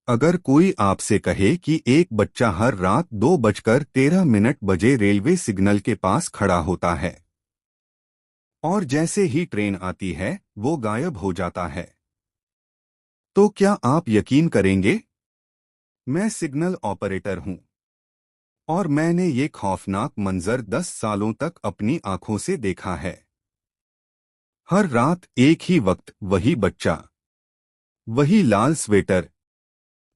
अगर कोई आपसे कहे कि एक बच्चा हर रात 2:13 बजे रेलवे सिग्नल के पास खड़ा होता है और जैसे ही ट्रेन आती है वो गायब हो जाता है, तो क्या आप यकीन करेंगे? मैं सिग्नल ऑपरेटर हूं और मैंने ये खौफनाक मंजर 10 सालों तक अपनी आंखों से देखा है। हर रात एक ही वक्त, वही बच्चा, वही लाल स्वेटर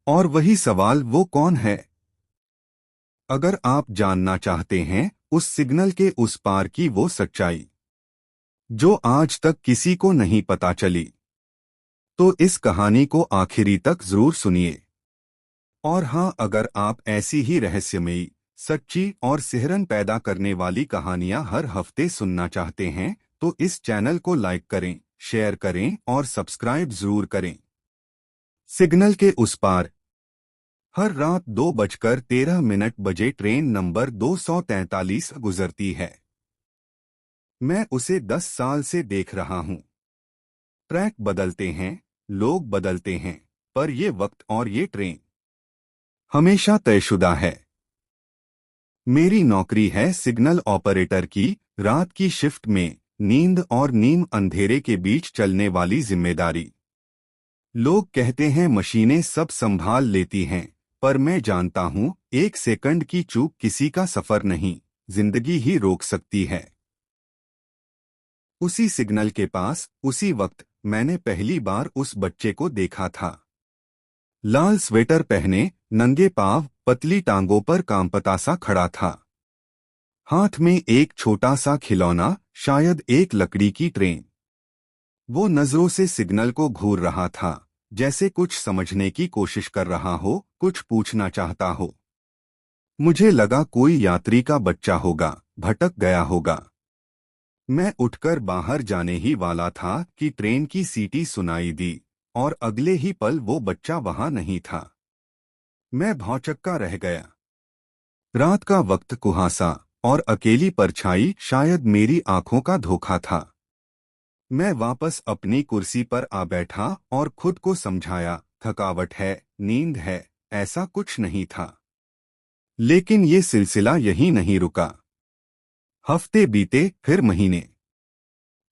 और वही सवाल, वो कौन है? अगर आप जानना चाहते हैं उस सिग्नल के उस पार की वो सच्चाई जो आज तक किसी को नहीं पता चली, तो इस कहानी को आखिरी तक जरूर सुनिए। और हाँ, अगर आप ऐसी ही रहस्यमयी, सच्ची और सिहरन पैदा करने वाली कहानियां हर हफ्ते सुनना चाहते हैं, तो इस चैनल को लाइक करें, शेयर करें और सब्सक्राइब जरूर करें। सिग्नल के उस पार। हर रात 2:13 बजे ट्रेन नंबर 243 गुजरती है। मैं उसे 10 साल से देख रहा हूं। ट्रैक बदलते हैं, लोग बदलते हैं, पर ये वक्त और ये ट्रेन हमेशा तयशुदा है। मेरी नौकरी है सिग्नल ऑपरेटर की, रात की शिफ्ट में, नींद और नीम अंधेरे के बीच चलने वाली जिम्मेदारी। लोग कहते हैं मशीनें सब संभाल लेती हैं, पर मैं जानता हूं एक सेकंड की चूक किसी का सफर नहीं, जिंदगी ही रोक सकती है। उसी सिग्नल के पास, उसी वक्त, मैंने पहली बार उस बच्चे को देखा था। लाल स्वेटर पहने, नंगे पांव, पतली टांगों पर कांपता सा खड़ा था। हाथ में एक छोटा सा खिलौना, शायद एक लकड़ी की ट्रेन। वो नजरों से सिग्नल को घूर रहा था, जैसे कुछ समझने की कोशिश कर रहा हो, कुछ पूछना चाहता हो। मुझे लगा कोई यात्री का बच्चा होगा, भटक गया होगा। मैं उठकर बाहर जाने ही वाला था कि ट्रेन की सीटी सुनाई दी, और अगले ही पल वो बच्चा वहां नहीं था। मैं भौचक्का रह गया। रात का वक्त, कुहासा और अकेली परछाई शायद मेरी आंखों का धोखा था। मैं वापस अपनी कुर्सी पर आ बैठा और खुद को समझाया, थकावट है, नींद है, ऐसा कुछ नहीं था। लेकिन ये सिलसिला यहीं नहीं रुका। हफ्ते बीते, फिर महीने।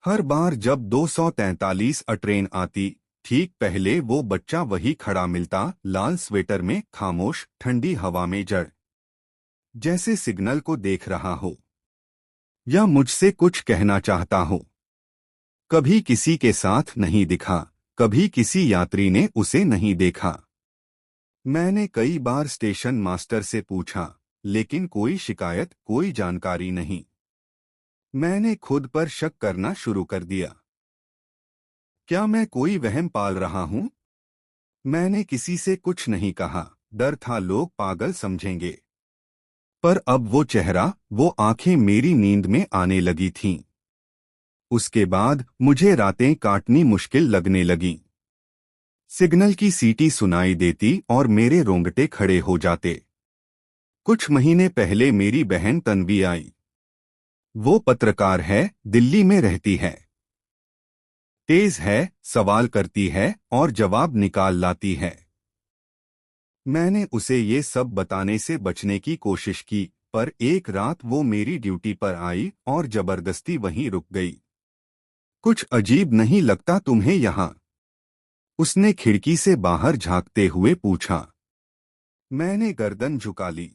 हर बार जब 243 ट्रेन आती, ठीक पहले वो बच्चा वही खड़ा मिलता, लाल स्वेटर में, खामोश, ठंडी हवा में जड़, जैसे सिग्नल को देख रहा हो या मुझसे कुछ कहना चाहता हो। कभी किसी के साथ नहीं दिखा, कभी किसी यात्री ने उसे नहीं देखा। मैंने कई बार स्टेशन मास्टर से पूछा, लेकिन कोई शिकायत, कोई जानकारी नहीं। मैंने खुद पर शक करना शुरू कर दिया। क्या मैं कोई वहम पाल रहा हूं? मैंने किसी से कुछ नहीं कहा, डर था लोग पागल समझेंगे। पर अब वो चेहरा, वो आंखें मेरी नींद में आने लगी थीं। उसके बाद मुझे रातें काटनी मुश्किल लगने लगीं। सिग्नल की सीटी सुनाई देती और मेरे रोंगटे खड़े हो जाते। कुछ महीने पहले मेरी बहन तन्वी आई। वो पत्रकार है, दिल्ली में रहती है। तेज है, सवाल करती है और जवाब निकाल लाती है। मैंने उसे ये सब बताने से बचने की कोशिश की, पर एक रात वो मेरी ड्यूटी पर आई और जबरदस्ती वहीं रुक गई। कुछ अजीब नहीं लगता तुम्हें यहाँ? उसने खिड़की से बाहर झांकते हुए पूछा। मैंने गर्दन झुका ली।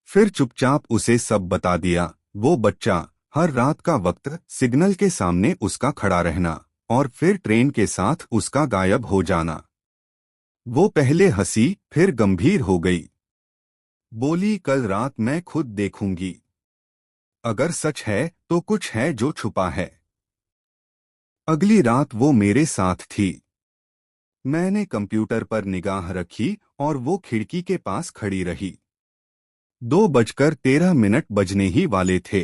फिर चुपचाप उसे सब बता दिया। वो बच्चा, हर रात का वक्त, सिग्नल के सामने उसका खड़ा रहना, और फिर ट्रेन के साथ उसका गायब हो जाना। वो पहले हंसी, फिर गंभीर हो गई। बोली, कल रात मैं खुद देखूंगी। अगर सच है तो कुछ है जो छुपा है। अगली रात वो मेरे साथ थी। मैंने कंप्यूटर पर निगाह रखी और वो खिड़की के पास खड़ी रही। 2:13 बजने ही वाले थे।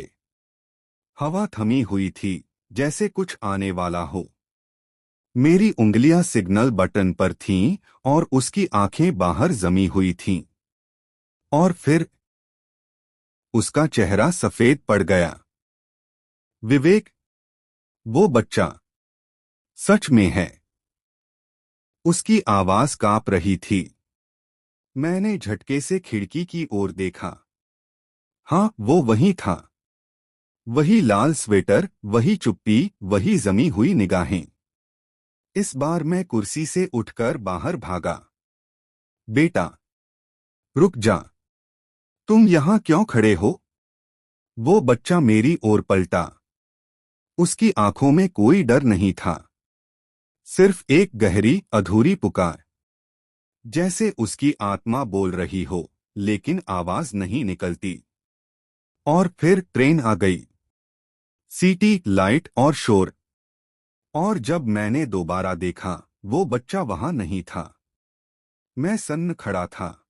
हवा थमी हुई थी, जैसे कुछ आने वाला हो। मेरी उंगलियां सिग्नल बटन पर थीं और उसकी आंखें बाहर जमी हुई थीं। और फिर उसका चेहरा सफेद पड़ गया। विवेक, वो बच्चा सच में है। उसकी आवाज कांप रही थी। मैंने झटके से खिड़की की ओर देखा। हाँ, वो वहीं था। वही लाल स्वेटर, वही चुप्पी, वही जमी हुई निगाहें। इस बार मैं कुर्सी से उठकर बाहर भागा। बेटा, रुक जा। तुम यहां क्यों खड़े हो? वो बच्चा मेरी ओर पलटा। उसकी आंखों में कोई डर नहीं था, सिर्फ एक गहरी अधूरी पुकार। जैसे उसकी आत्मा बोल रही हो, लेकिन आवाज नहीं निकलती। और फिर ट्रेन आ गई। सीटी, लाइट और शोर। और जब मैंने दोबारा देखा, वो बच्चा वहां नहीं था। मैं सन्न खड़ा था।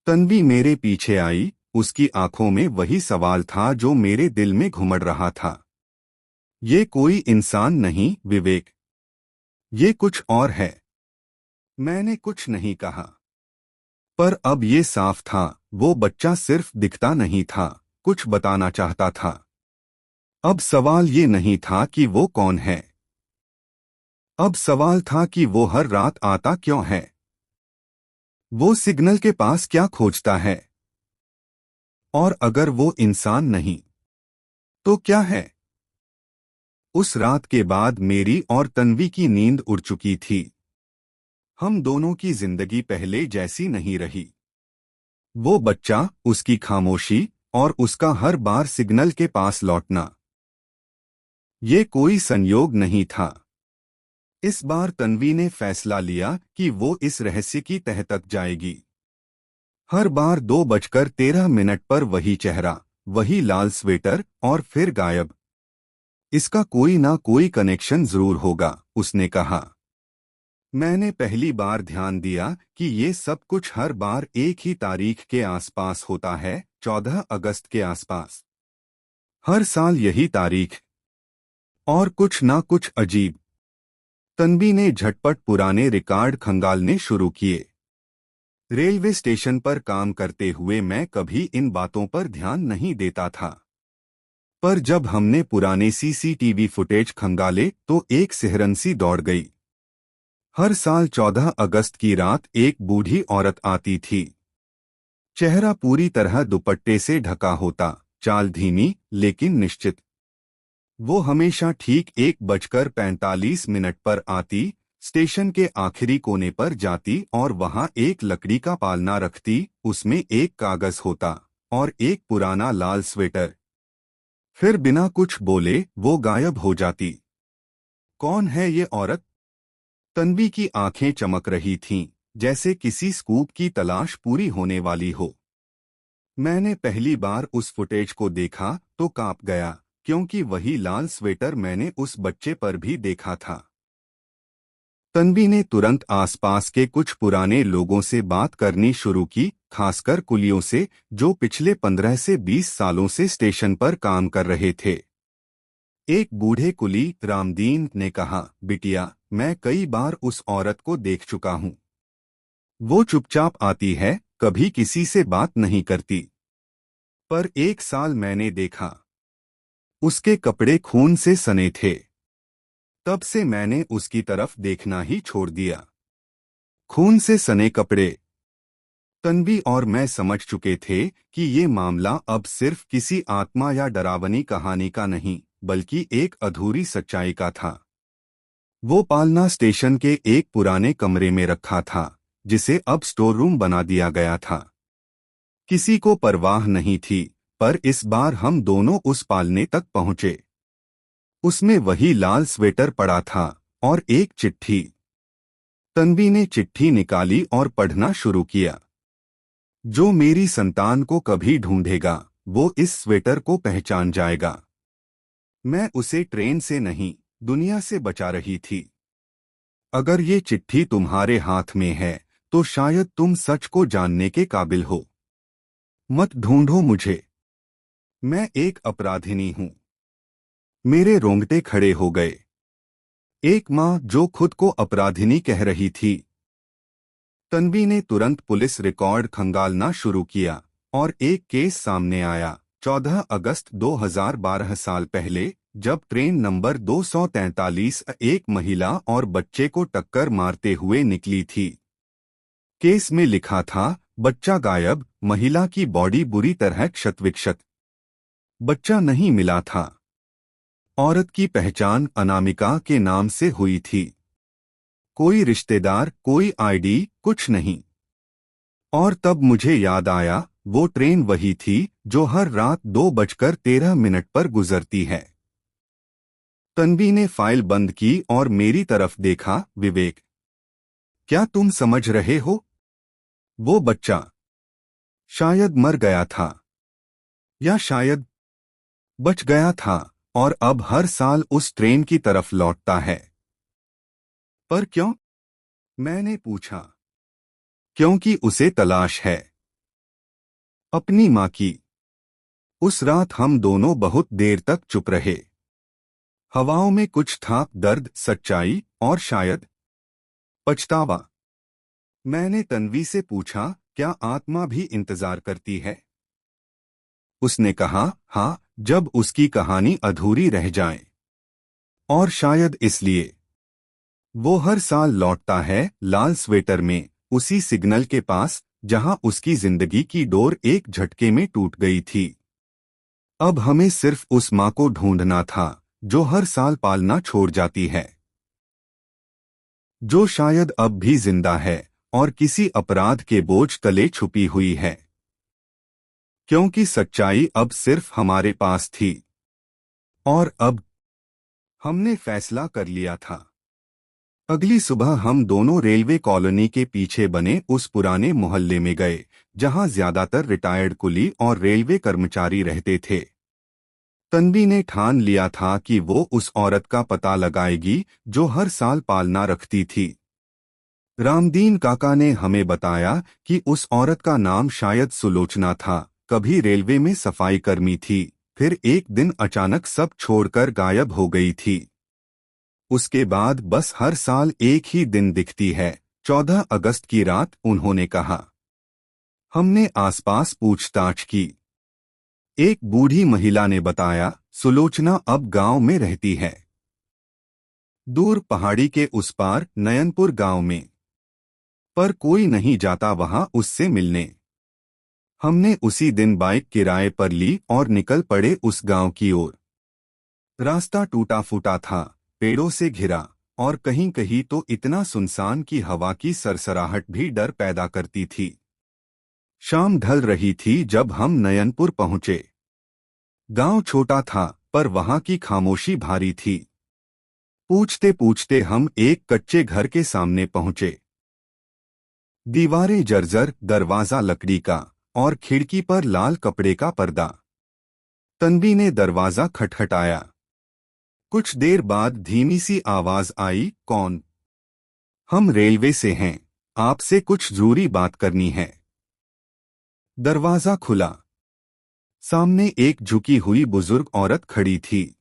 तन्वी मेरे पीछे आई। उसकी आंखों में वही सवाल था जो मेरे दिल में घुमड़ रहा था। ये कोई इंसान नहीं, विवेक। ये कुछ और है। मैंने कुछ नहीं कहा। पर अब ये साफ था, वो बच्चा सिर्फ दिखता नहीं था, कुछ बताना चाहता था। अब सवाल ये नहीं था कि वो कौन है। अब सवाल था कि वो हर रात आता क्यों है। वो सिग्नल के पास क्या खोजता है। और अगर वो इंसान नहीं, तो क्या है? उस रात के बाद मेरी और तन्वी की नींद उड़ चुकी थी। हम दोनों की जिंदगी पहले जैसी नहीं रही। वो बच्चा, उसकी खामोशी, और उसका हर बार सिग्नल के पास लौटना। ये कोई संयोग नहीं था। इस बार तन्वी ने फैसला लिया कि वो इस रहस्य की तह तक जाएगी। हर बार 2:13 पर वही चेहरा, वही लाल स्वेटर, और फिर गायब। इसका कोई ना कोई कनेक्शन जरूर होगा, उसने कहा। मैंने पहली बार ध्यान दिया कि ये सब कुछ हर बार एक ही तारीख के आसपास होता है, 14 अगस्त के आसपास। हर साल यही तारीख। और कुछ ना कुछ अजीब। तन्वी ने झटपट पुराने रिकॉर्ड खंगालने शुरू किए। रेलवे स्टेशन पर काम करते हुए मैं कभी इन बातों पर ध्यान नहीं देता था। पर जब हमने पुराने सीसीटीवी फुटेज खंगाले तो एक सिहरन सी दौड़ गई। हर साल 14 अगस्त की रात एक बूढ़ी औरत आती थी। चेहरा पूरी तरह दुपट्टे से ढका होता, चाल धीमी लेकिन निश्चित। वो हमेशा ठीक 1:45 पर आती, स्टेशन के आखिरी कोने पर जाती और वहां एक लकड़ी का पालना रखती, उसमें एक कागज होता और एक पुराना लाल स्वेटर। फिर बिना कुछ बोले वो गायब हो जाती। कौन है ये औरत? तन्वी की आंखें चमक रही थीं, जैसे किसी स्कूप की तलाश पूरी होने वाली हो। मैंने पहली बार उस फुटेज को देखा तो कांप गया, क्योंकि वही लाल स्वेटर मैंने उस बच्चे पर भी देखा था। तन्वी ने तुरंत आसपास के कुछ पुराने लोगों से बात करनी शुरू की, खासकर कुलियों से जो पिछले 15 से 20 सालों से स्टेशन पर काम कर रहे थे। एक बूढ़े कुली, रामदीन, ने कहा, बिटिया, मैं कई बार उस औरत को देख चुका हूँ। वो चुपचाप आती है, कभी किसी से बात नहीं करती। पर एक साल मैंने देखा। उसके कपड़े खून से सने थे। तब से मैंने उसकी तरफ देखना ही छोड़ दिया। खून से सने कपड़े। तन्वी और मैं समझ चुके थे कि ये मामला अब सिर्फ किसी आत्मा या डरावनी कहानी का नहीं, बल्कि एक अधूरी सच्चाई का था। वो पालना स्टेशन के एक पुराने कमरे में रखा था, जिसे अब स्टोर रूम बना दिया गया था। किसी को परवाह नहीं थी, पर इस बार हम दोनों उस पालने तक पहुंचे। उसमें वही लाल स्वेटर पड़ा था और एक चिट्ठी। तन्वी ने चिट्ठी निकाली और पढ़ना शुरू किया। जो मेरी संतान को कभी ढूंढेगा, वो इस स्वेटर को पहचान जाएगा। मैं उसे ट्रेन से नहीं, दुनिया से बचा रही थी। अगर ये चिट्ठी तुम्हारे हाथ में है, तो शायद तुम सच को जानने के काबिल हो। मत ढूंढो मुझे। मैं एक अपराधिनी हूं। मेरे रोंगटे खड़े हो गए। एक माँ जो खुद को अपराधिनी कह रही थी। तन्वी ने तुरंत पुलिस रिकॉर्ड खंगालना शुरू किया और एक केस सामने आया। 14 अगस्त 2012 साल पहले जब ट्रेन नंबर 243 एक महिला और बच्चे को टक्कर मारते हुए निकली थी। केस में लिखा था, बच्चा गायब, महिला की बॉडी बुरी तरह क्षतविक्षत। बच्चा नहीं मिला था। औरत की पहचान अनामिका के नाम से हुई थी। कोई रिश्तेदार, कोई आईडी, कुछ नहीं। और तब मुझे याद आया, वो ट्रेन वही थी जो हर रात 2:13 पर गुजरती है। तन्वी ने फाइल बंद की और मेरी तरफ देखा। विवेक, क्या तुम समझ रहे हो? वो बच्चा शायद मर गया था, या शायद बच गया था, और अब हर साल उस ट्रेन की तरफ लौटता है। पर क्यों? मैंने पूछा। क्योंकि उसे तलाश है, अपनी माँ की। उस रात हम दोनों बहुत देर तक चुप रहे। हवाओं में कुछ था, दर्द, सच्चाई और शायद पछतावा। मैंने तन्वी से पूछा, क्या आत्मा भी इंतजार करती है? उसने कहा, हाँ, जब उसकी कहानी अधूरी रह जाए। और शायद इसलिए वो हर साल लौटता है, लाल स्वेटर में, उसी सिग्नल के पास जहां उसकी जिंदगी की डोर एक झटके में टूट गई थी। अब हमें सिर्फ उस माँ को ढूंढना था जो हर साल पालना छोड़ जाती है, जो शायद अब भी जिंदा है और किसी अपराध के बोझ तले छुपी हुई है। क्योंकि सच्चाई अब सिर्फ हमारे पास थी। और अब हमने फैसला कर लिया था। अगली सुबह हम दोनों रेलवे कॉलोनी के पीछे बने उस पुराने मोहल्ले में गए, जहां ज्यादातर रिटायर्ड कुली और रेलवे कर्मचारी रहते थे। तन्वी ने ठान लिया था कि वो उस औरत का पता लगाएगी जो हर साल पालना रखती थी। रामदीन काका ने हमें बताया कि उस औरत का नाम शायद सुलोचना था, कभी रेलवे में सफाई कर्मी थी, फिर एक दिन अचानक सब छोड़कर गायब हो गई थी। उसके बाद बस हर साल एक ही दिन दिखती है, 14 अगस्त की रात, उन्होंने कहा। हमने आसपास पूछताछ की। एक बूढ़ी महिला ने बताया, सुलोचना अब गांव में रहती है, दूर पहाड़ी के उस पार, नयनपुर गांव में। पर कोई नहीं जाता वहां उससे मिलने। हमने उसी दिन बाइक किराए पर ली और निकल पड़े उस गांव की ओर। रास्ता टूटा फूटा था, पेड़ों से घिरा, और कहीं कहीं तो इतना सुनसान कि हवा की सरसराहट भी डर पैदा करती थी। शाम ढल रही थी जब हम नयनपुर पहुंचे। गांव छोटा था, पर वहां की खामोशी भारी थी। पूछते पूछते हम एक कच्चे घर के सामने पहुंचे। दीवारें जर्जर, दरवाजा लकड़ी का, और खिड़की पर लाल कपड़े का पर्दा। तन्वी ने दरवाजा खटखटाया। कुछ देर बाद धीमी सी आवाज आई, कौन? हम रेलवे से हैं, आपसे कुछ जरूरी बात करनी है। दरवाजा खुला। सामने एक झुकी हुई बुजुर्ग औरत खड़ी थी।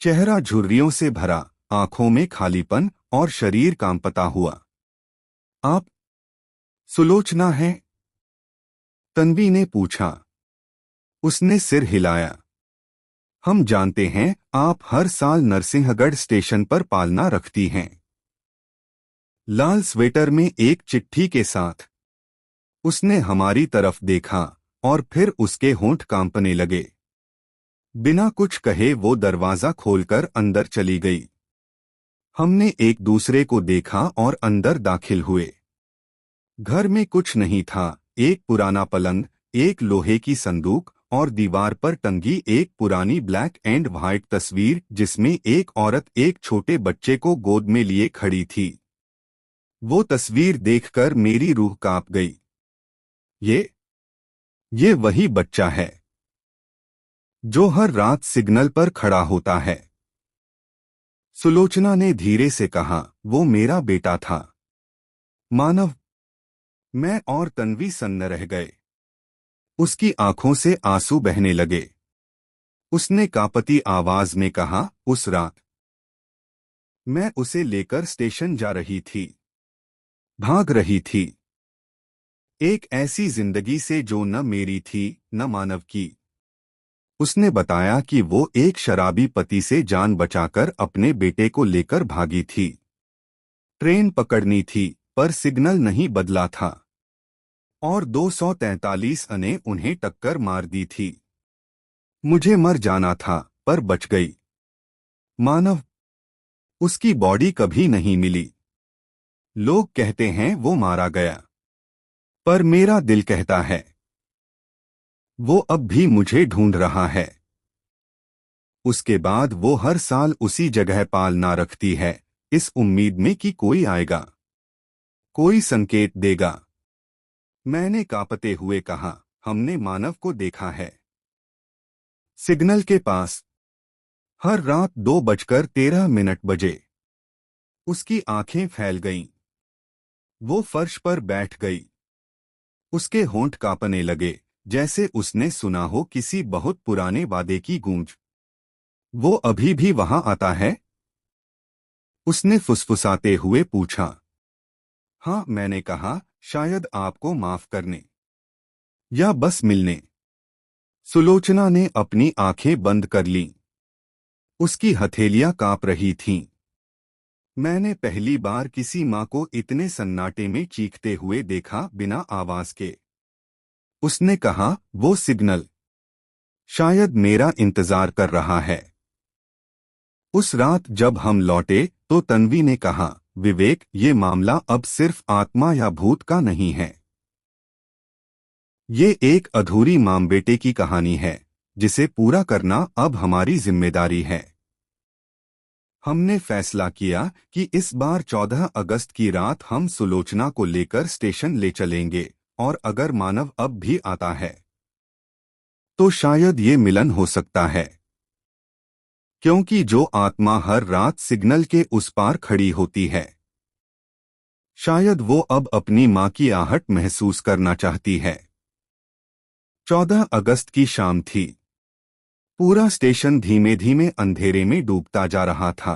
चेहरा झुर्रियों से भरा, आंखों में खालीपन और शरीर कांपता हुआ। आप सुलोचना हैं? तन्वी ने पूछा। उसने सिर हिलाया। हम जानते हैं, आप हर साल नरसिंहगढ़ स्टेशन पर पालना रखती हैं। लाल स्वेटर में एक चिट्ठी के साथ। उसने हमारी तरफ देखा और फिर उसके होंठ कांपने लगे। बिना कुछ कहे वो दरवाजा खोलकर अंदर चली गई। हमने एक दूसरे को देखा और अंदर दाखिल हुए। घर में कुछ नहीं था, एक पुराना पलंग, एक लोहे की संदूक और दीवार पर टंगी एक पुरानी ब्लैक एंड व्हाइट तस्वीर जिसमें एक औरत एक छोटे बच्चे को गोद में लिए खड़ी थी। वो तस्वीर देखकर मेरी रूह कांप गई। ये वही बच्चा है जो हर रात सिग्नल पर खड़ा होता है। सुलोचना ने धीरे से कहा, वो मेरा बेटा था। मानव। मैं और तन्वी सन्न रह गए। उसकी आंखों से आंसू बहने लगे। उसने कांपती आवाज में कहा, उस रात मैं उसे लेकर स्टेशन जा रही थी, भाग रही थी, एक ऐसी जिंदगी से जो न मेरी थी, न मानव की। उसने बताया कि वो एक शराबी पति से जान बचाकर अपने बेटे को लेकर भागी थी। ट्रेन पकड़नी थी, पर सिग्नल नहीं बदला था और 243 ने उन्हें टक्कर मार दी थी। मुझे मर जाना था, पर बच गई। मानव, उसकी बॉडी कभी नहीं मिली। लोग कहते हैं वो मारा गया, पर मेरा दिल कहता है वो अब भी मुझे ढूंढ रहा है। उसके बाद वो हर साल उसी जगह पालना रखती है, इस उम्मीद में कि कोई आएगा, कोई संकेत देगा। मैंने कांपते हुए कहा, हमने मानव को देखा है सिग्नल के पास, हर रात 2:13 बजे। उसकी आंखें फैल गईं। वो फर्श पर बैठ गई। उसके होंठ कांपने लगे, जैसे उसने सुना हो किसी बहुत पुराने वादे की गूंज। वो अभी भी वहां आता है? उसने फुसफुसाते हुए पूछा। हाँ, मैंने कहा, शायद आपको माफ करने या बस मिलने। सुलोचना ने अपनी आंखें बंद कर लीं। उसकी हथेलियां कांप रही थीं। मैंने पहली बार किसी माँ को इतने सन्नाटे में चीखते हुए देखा, बिना आवाज के। उसने कहा, वो सिग्नल शायद मेरा इंतजार कर रहा है। उस रात जब हम लौटे तो तन्वी ने कहा, विवेक, ये मामला अब सिर्फ आत्मा या भूत का नहीं है। ये एक अधूरी मां बेटे की कहानी है, जिसे पूरा करना अब हमारी जिम्मेदारी है। हमने फैसला किया कि इस बार 14 अगस्त की रात हम सुलोचना को लेकर स्टेशन ले चलेंगे, और अगर मानव अब भी आता है तो शायद ये मिलन हो सकता है। क्योंकि जो आत्मा हर रात सिग्नल के उस पार खड़ी होती है, शायद वो अब अपनी मां की आहट महसूस करना चाहती है। 14 अगस्त की शाम थी। पूरा स्टेशन धीमे धीमे अंधेरे में डूबता जा रहा था।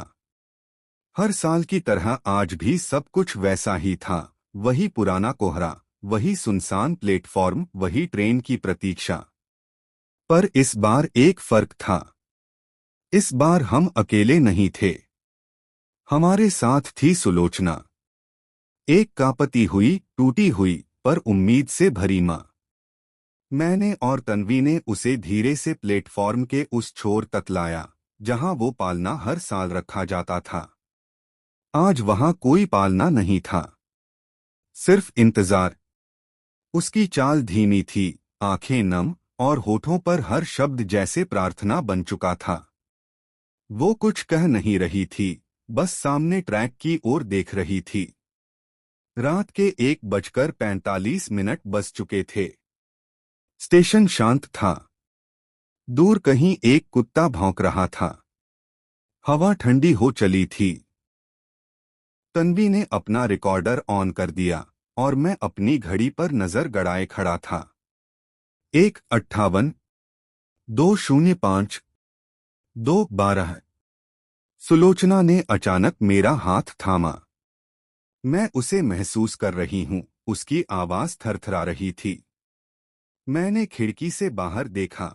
हर साल की तरह आज भी सब कुछ वैसा ही था। वही पुराना कोहरा, वही सुनसान प्लेटफॉर्म, वही ट्रेन की प्रतीक्षा। पर इस बार एक फर्क था। इस बार हम अकेले नहीं थे। हमारे साथ थी सुलोचना, एक कांपती हुई, टूटी हुई, पर उम्मीद से भरी मां। मैंने और तन्वी ने उसे धीरे से प्लेटफॉर्म के उस छोर तक लाया जहां वो पालना हर साल रखा जाता था। आज वहां कोई पालना नहीं था, सिर्फ इंतजार। उसकी चाल धीमी थी, आंखें नम, और होठों पर हर शब्द जैसे प्रार्थना बन चुका था। वो कुछ कह नहीं रही थी, बस सामने ट्रैक की ओर देख रही थी। रात के 1:45 बज चुके थे। स्टेशन शांत था। दूर कहीं एक कुत्ता भौंक रहा था। हवा ठंडी हो चली थी। तन्वी ने अपना रिकॉर्डर ऑन कर दिया और मैं अपनी घड़ी पर नजर गड़ाए खड़ा था। 1:58, 2:05, 2:12। सुलोचना ने अचानक मेरा हाथ थामा। मैं उसे महसूस कर रही हूँ, उसकी आवाज थरथरा रही थी। मैंने खिड़की से बाहर देखा,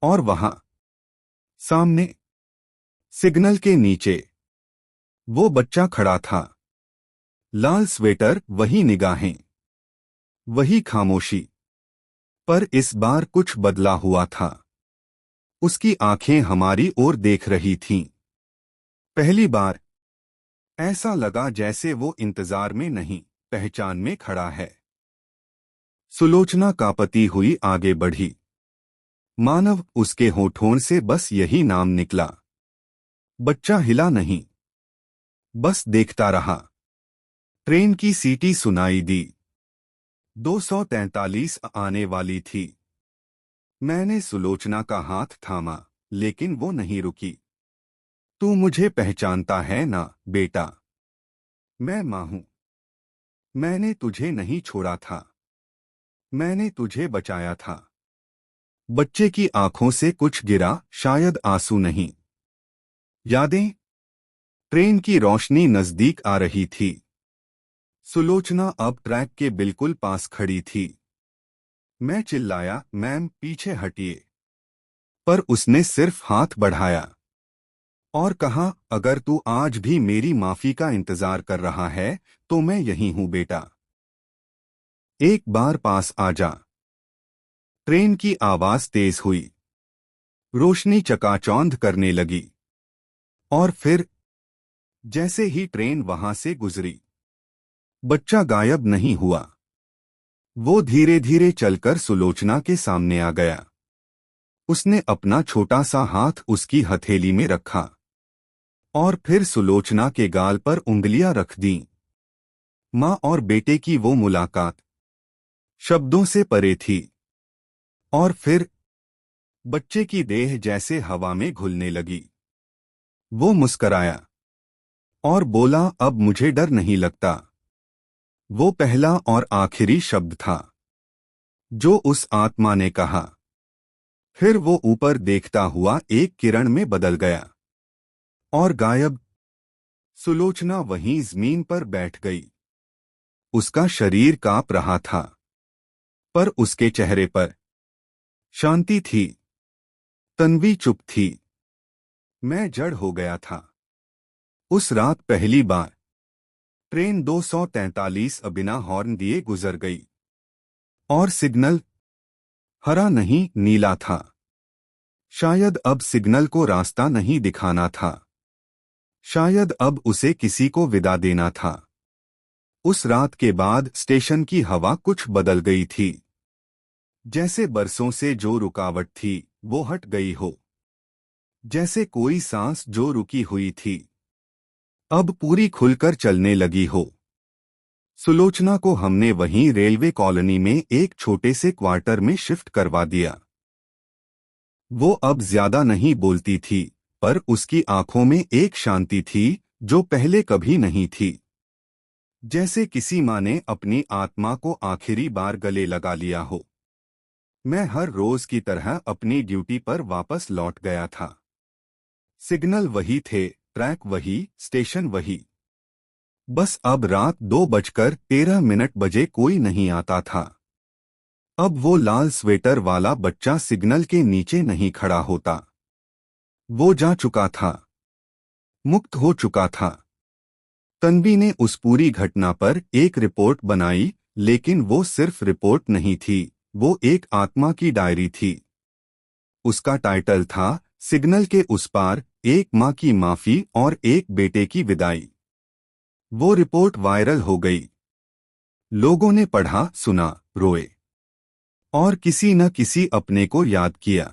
और वहां सामने सिग्नल के नीचे वो बच्चा खड़ा था। लाल स्वेटर, वही निगाहें, वही खामोशी। पर इस बार कुछ बदला हुआ था। उसकी आंखें हमारी ओर देख रही थीं। पहली बार ऐसा लगा जैसे वो इंतजार में नहीं, पहचान में खड़ा है। सुलोचना कांपती हुई आगे बढ़ी। मानव, उसके होठों से बस यही नाम निकला। बच्चा हिला नहीं, बस देखता रहा। ट्रेन की सीटी सुनाई दी। 243 आने वाली थी। मैंने सुलोचना का हाथ थामा, लेकिन वो नहीं रुकी। तू मुझे पहचानता है ना, बेटा? मैं मां हूं। मैंने तुझे नहीं छोड़ा था। मैंने तुझे बचाया था। बच्चे की आंखों से कुछ गिरा, शायद आंसू नहीं, यादें। ट्रेन की रोशनी नजदीक आ रही थी। सुलोचना अब ट्रैक के बिल्कुल पास खड़ी थी। मैं चिल्लाया, मैम, पीछे हटिए। पर उसने सिर्फ हाथ बढ़ाया और कहा, अगर तू आज भी मेरी माफी का इंतजार कर रहा है तो मैं यहीं हूं बेटा। एक बार पास आ जा। ट्रेन की आवाज तेज हुई, रोशनी चकाचौंध करने लगी और फिर जैसे ही ट्रेन वहां से गुजरी, बच्चा गायब नहीं हुआ। वो धीरे धीरे चलकर सुलोचना के सामने आ गया। उसने अपना छोटा सा हाथ उसकी हथेली में रखा और फिर सुलोचना के गाल पर उंगलियां रख दीं। माँ और बेटे की वो मुलाकात शब्दों से परे थी। और फिर बच्चे की देह जैसे हवा में घुलने लगी। वो मुस्कराया और बोला, अब मुझे डर नहीं लगता। वो पहला और आखिरी शब्द था जो उस आत्मा ने कहा। फिर वो ऊपर देखता हुआ एक किरण में बदल गया और गायब। सुलोचना वहीं जमीन पर बैठ गई। उसका शरीर कांप रहा था, पर उसके चेहरे पर शांति थी। तन्वी चुप थी। मैं जड़ हो गया था। उस रात पहली बार ट्रेन 243 बिना हॉर्न दिए गुजर गई और सिग्नल हरा नहीं नीला था। शायद अब सिग्नल को रास्ता नहीं दिखाना था। शायद अब उसे किसी को विदा देना था। उस रात के बाद स्टेशन की हवा कुछ बदल गई थी। जैसे बरसों से जो रुकावट थी वो हट गई हो। जैसे कोई सांस जो रुकी हुई थी अब पूरी खुलकर चलने लगी हो। सुलोचना को हमने वहीं रेलवे कॉलोनी में एक छोटे से क्वार्टर में शिफ्ट करवा दिया। वो अब ज्यादा नहीं बोलती थी, पर उसकी आंखों में एक शांति थी जो पहले कभी नहीं थी। जैसे किसी माँ ने अपनी आत्मा को आखिरी बार गले लगा लिया हो। मैं हर रोज की तरह अपनी ड्यूटी पर वापस लौट गया था। सिग्नल वही थे, ट्रैक वही, स्टेशन वही। बस अब रात 2:13 बजे कोई नहीं आता था। अब वो लाल स्वेटर वाला बच्चा सिग्नल के नीचे नहीं खड़ा होता। वो जा चुका था, मुक्त हो चुका था। तन्वी ने उस पूरी घटना पर एक रिपोर्ट बनाई, लेकिन वो सिर्फ रिपोर्ट नहीं थी, वो एक आत्मा की डायरी थी। उसका टाइटल था, सिग्नल के उस पार, एक माँ की माफी और एक बेटे की विदाई। वो रिपोर्ट वायरल हो गई। लोगों ने पढ़ा, सुना, रोए और किसी न किसी अपने को याद किया।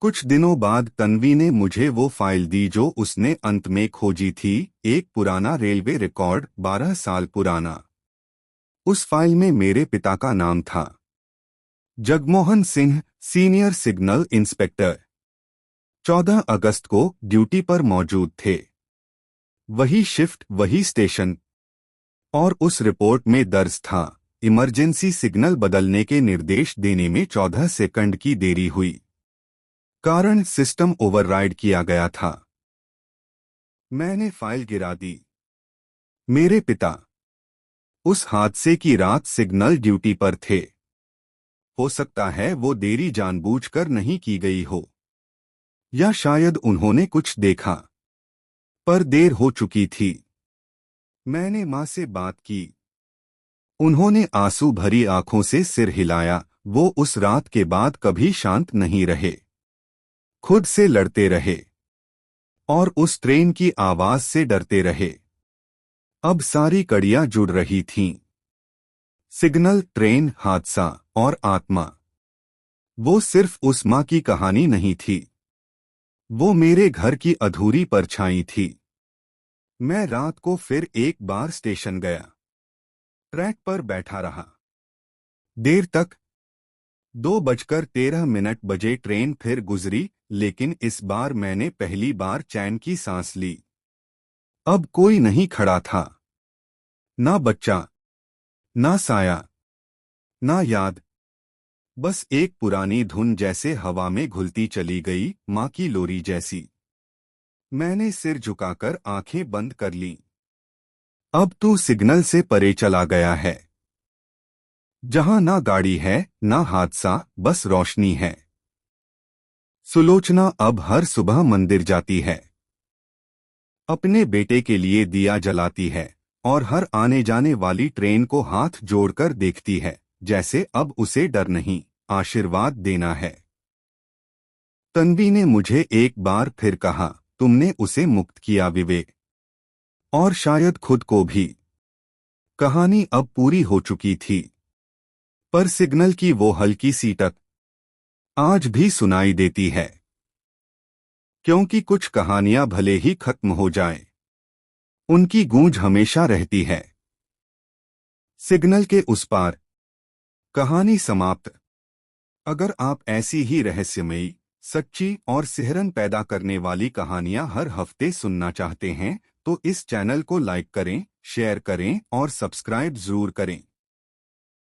कुछ दिनों बाद तन्वी ने मुझे वो फाइल दी जो उसने अंत में खोजी थी, एक पुराना रेलवे रिकॉर्ड, 12 साल पुराना। उस फाइल में मेरे पिता का नाम था, Jagmohan Singh, senior signal inspector. 14 अगस्त को ड्यूटी पर मौजूद थे। वही शिफ्ट, वही स्टेशन। और उस रिपोर्ट में दर्ज था, इमरजेंसी सिग्नल बदलने के निर्देश देने में 14 सेकंड की देरी हुई। कारण, सिस्टम ओवरराइड किया गया था। मैंने फाइल गिरा दी। मेरे पिता उस हादसे की रात सिग्नल ड्यूटी पर थे। हो सकता है वो देरी जानबूझकर नहीं की गई हो, या शायद उन्होंने कुछ देखा, पर देर हो चुकी थी। मैंने माँ से बात की। उन्होंने आंसू भरी आंखों से सिर हिलाया। वो उस रात के बाद कभी शांत नहीं रहे, खुद से लड़ते रहे और उस ट्रेन की आवाज से डरते रहे। अब सारी कड़ियां जुड़ रही थीं। सिग्नल, ट्रेन, हादसा और आत्मा। वो सिर्फ उस माँ की कहानी नहीं थी, वो मेरे घर की अधूरी परछाई थी। मैं रात को फिर एक बार स्टेशन गया। ट्रैक पर बैठा रहा देर तक। 2:13 ट्रेन फिर गुजरी, लेकिन इस बार मैंने पहली बार चैन की सांस ली। अब कोई नहीं खड़ा था, ना बच्चा, ना साया, ना याद। बस एक पुरानी धुन जैसे हवा में घुलती चली गई, माँ की लोरी जैसी। मैंने सिर झुकाकर आंखें बंद कर लीं। अब तू सिग्नल से परे चला गया है, जहां ना गाड़ी है, ना हादसा, बस रोशनी है। सुलोचना अब हर सुबह मंदिर जाती है, अपने बेटे के लिए दिया जलाती है और हर आने जाने वाली ट्रेन को हाथ जोड़कर देखती है, जैसे अब उसे डर नहीं, आशीर्वाद देना है। तन्वी ने मुझे एक बार फिर कहा, तुमने उसे मुक्त किया विवेक, और शायद खुद को भी। कहानी अब पूरी हो चुकी थी, पर सिग्नल की वो हल्की सी टक आज भी सुनाई देती है, क्योंकि कुछ कहानियां भले ही खत्म हो जाएं, उनकी गूंज हमेशा रहती है। सिग्नल के उस पार। कहानी समाप्त। अगर आप ऐसी ही रहस्यमयी, सच्ची और सिहरन पैदा करने वाली कहानियां हर हफ्ते सुनना चाहते हैं, तो इस चैनल को लाइक करें, शेयर करें और सब्सक्राइब जरूर करें।